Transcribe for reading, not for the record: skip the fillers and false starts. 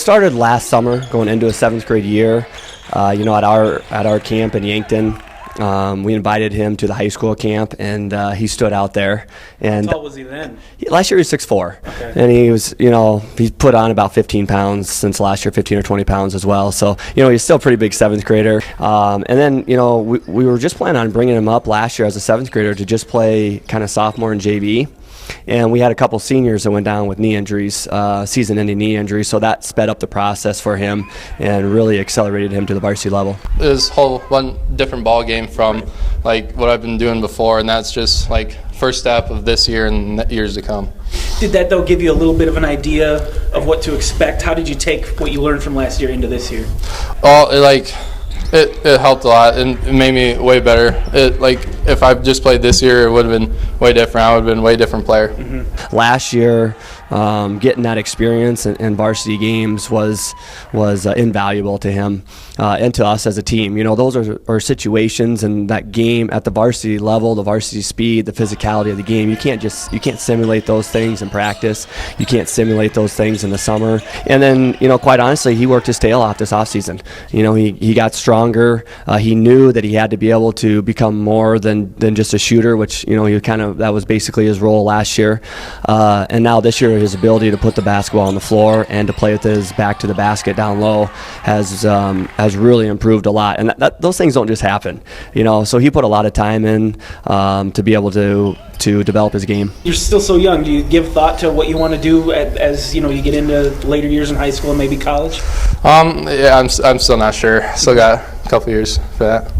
started last summer, going into a 7th grade year. At our camp in Yankton, we invited him to the high school camp, and he stood out there. And how tall was he then? Last year he was 6'4", okay. And he was, he's put on about 15 pounds since last year, 15 or 20 pounds as well. So, he's still a pretty big 7th grader. And then, we were just planning on bringing him up last year as a 7th grader to just play kind of sophomore in JV. And we had a couple seniors that went down with knee injuries, season-ending knee injuries, so that sped up the process for him and really accelerated him to the varsity level. This whole one different ball game from like what I've been doing before, and that's just like first step of this year and years to come. Did that though give you a little bit of an idea of what to expect? How did you take what you learned from last year into this year? It helped a lot and it made me way better. If I just played this year, it would have been way different. I would have been a way different player. Mm-hmm. Last year, getting that experience in varsity games was invaluable to him and to us as a team. Those are situations and that game at the varsity level, the varsity speed, the physicality of the game. You can't simulate those things in practice. You can't simulate those things in the summer. And then, quite honestly, he worked his tail off this offseason. He got stronger. He knew that he had to be able to become more than just a shooter, which that was basically his role last year. And now this year, his ability to put the basketball on the floor and to play with his back to the basket down low has really improved a lot. And those things don't just happen. So he put a lot of time in to be able to develop his game. You're still so young. Do you give thought to what you want to do as you get into later years in high school and maybe college? Yeah, I'm still not sure. Still got a couple years for that.